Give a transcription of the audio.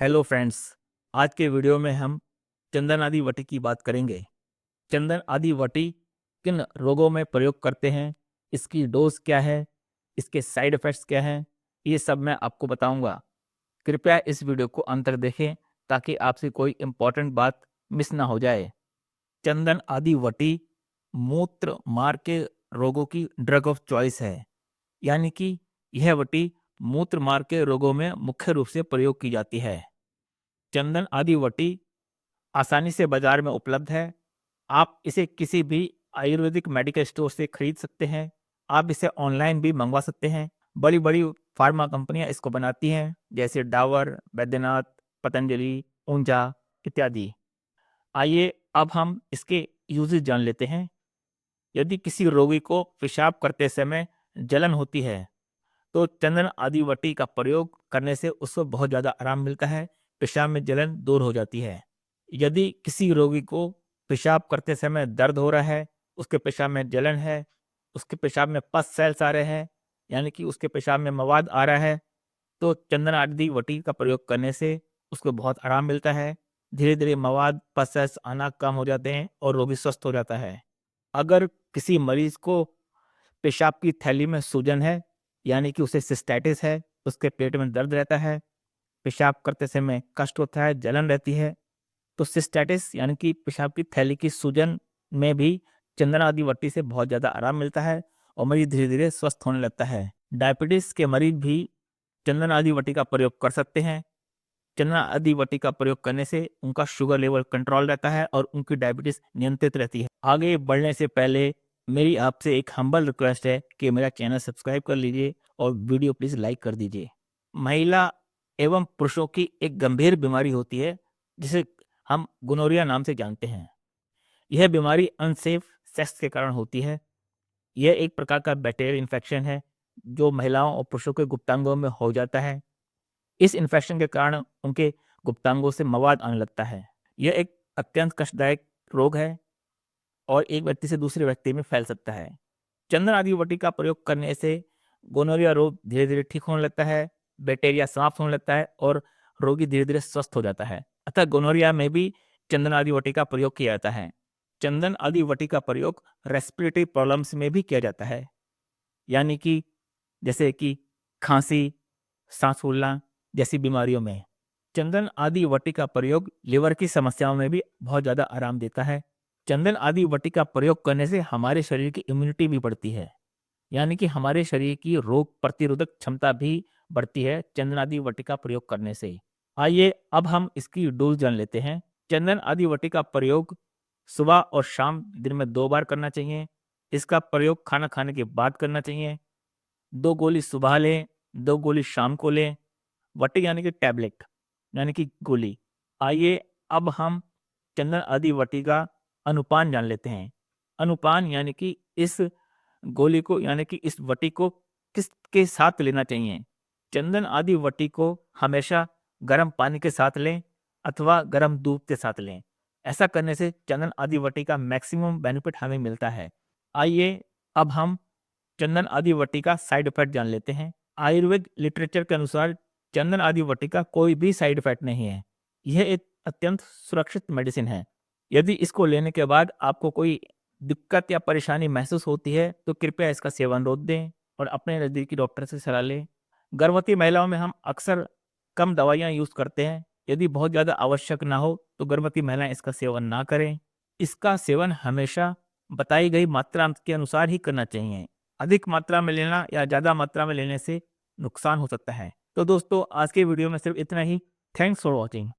Hello friends, आज के video में हम चंदन आदि वटी की बात करेंगे। चंदन आदि वटी किन रोगों में प्रयोग करते हैं, इसकी डोज क्या है, इसके साइड इफ़ेक्ट्स क्या हैं, ये सब मैं आपको बताऊंगा। कृपया इस वीडियो को अंत तक देखें ताकि आपसे कोई इम्पोर्टेंट बात मिस ना हो जाए। चंदन आदि वटी मूत्र मार्ग के रोगों की ड्रग ऑफ चॉइस है, यानी कि यह वटी मूत्र मार्ग के रोगों में मुख्य रूप से प्रयोग की जाती है। चंदन आदि वटी आसानी से बाजार में उपलब्ध है। आप इसे किसी भी आयुर्वेदिक मेडिकल स्टोर से खरीद सकते हैं। आप इसे ऑनलाइन भी मंगवा सकते हैं। बड़ी बड़ी फार्मा कंपनियां इसको बनाती हैं, जैसे डाबर, बैद्यनाथ, पतंजलि, ऊंजा इत्यादि। आइए अब हम इसके यूजेस जान लेते हैं। यदि किसी रोगी को पेशाब करते समय जलन होती है तो चंदन आदि वटी का प्रयोग करने से उसको बहुत ज़्यादा आराम मिलता है, पेशाब में जलन दूर हो जाती है। यदि किसी रोगी को पेशाब करते समय दर्द हो रहा है, उसके पेशाब में जलन है, उसके पेशाब में पस सेल्स आ रहे हैं, यानी कि उसके पेशाब में मवाद आ रहा है, तो चंदन आदि वटी का प्रयोग करने से उसको बहुत आराम मिलता है। धीरे धीरे मवाद पस सेल्स आना कम हो जाते हैं और रोगी स्वस्थ हो जाता है। अगर किसी मरीज को पेशाब की थैली में सूजन है, यानी कि उसे सिस्टाइटिस है, उसके पेट में दर्द रहता है, पेशाब करते समय कष्ट होता है, जलन रहती है, तो सिस्टाइटिस यानी कि पेशाब की थैली की सूजन में भी चंदन आदि वटी से बहुत ज़्यादा आराम मिलता है और मरीज धीरे धीरे स्वस्थ होने लगता है। डायबिटीज के मरीज भी चंदन आदि वटी का प्रयोग कर सकते हैं। चंदन आदि वटी का प्रयोग करने से उनका शुगर लेवल कंट्रोल रहता है और उनकी डायबिटीज नियंत्रित रहती है। आगे बढ़ने से पहले मेरी आपसे एक हम्बल रिक्वेस्ट है कि मेरा चैनल सब्सक्राइब कर लीजिए और वीडियो प्लीज लाइक कर दीजिए। महिला एवं पुरुषों की एक गंभीर बीमारी होती है जिसे हम गोनोरिया नाम से जानते हैं। यह बीमारी अनसेफ सेक्स के कारण होती है। यह एक प्रकार का बैक्टीरियल इन्फेक्शन है जो महिलाओं और पुरुषों के गुप्तांगों में हो जाता है। इस इन्फेक्शन के कारण उनके गुप्तांगों से मवाद आने लगता है। यह एक अत्यंत कष्टदायक रोग है और एक व्यक्ति से दूसरे व्यक्ति में फैल सकता है। चंदन आदि वटी का प्रयोग करने से गोनोरिया रोग धीरे धीरे ठीक होने लगता है, बैक्टीरिया समाप्त होने लगता है और रोगी धीरे धीरे स्वस्थ हो जाता है। अतः गोनोरिया में भी चंदन आदि वटी का प्रयोग किया जाता है। चंदन आदि वटी का प्रयोग रेस्पिरेटरी प्रॉब्लम्स में भी किया जाता है, यानी कि जैसे कि खांसी, सांस फूलना जैसी बीमारियों में। चंदन आदि वटी का प्रयोग लिवर की समस्याओं में भी बहुत ज़्यादा आराम देता है। चंदन आदि वटी का प्रयोग करने से हमारे शरीर की इम्यूनिटी भी बढ़ती है, यानी कि हमारे शरीर की रोग प्रतिरोधक क्षमता भी बढ़ती है चंदन आदि वटी का प्रयोग करने से। आइए अब हम इसकी डोज जान लेते हैं। चंदन आदि वटी का प्रयोग सुबह और शाम दिन में 2 बार करना चाहिए। इसका प्रयोग खाना खाने के बाद करना चाहिए। 2 गोली सुबह लें, 2 गोली शाम को लें। वटी यानी कि टैबलेट यानी कि गोली। आइए अब हम चंदन आदि वटी का अनुपान जान लेते हैं। अनुपान यानी कि इस गोली को यानी कि इस वटी को किसके साथ लेना चाहिए। चंदन आदि वटी को हमेशा गर्म पानी के साथ लें अथवा गर्म दूध के साथ लें। ऐसा करने से चंदन आदि वटी का मैक्सिमम बेनिफिट हमें मिलता है। आइए अब हम चंदन आदि वटी का साइड इफेक्ट जान लेते हैं। आयुर्वेद लिटरेचर के अनुसार चंदन आदि वटी का कोई भी साइड इफेक्ट नहीं है। यह एक अत्यंत सुरक्षित मेडिसिन है। यदि इसको लेने के बाद आपको कोई दिक्कत या परेशानी महसूस होती है तो कृपया इसका सेवन रोक दें और अपने नज़दीकी डॉक्टर से सलाह लें। गर्भवती महिलाओं में हम अक्सर कम दवाइयाँ यूज़ करते हैं। यदि बहुत ज़्यादा आवश्यक ना हो तो गर्भवती महिलाएं इसका सेवन ना करें। इसका सेवन हमेशा बताई गई मात्रा के अनुसार ही करना चाहिए। अधिक मात्रा में लेना या ज़्यादा मात्रा में लेने से नुकसान हो सकता है। तो दोस्तों, आज के वीडियो में सिर्फ इतना ही। Thanks for watching.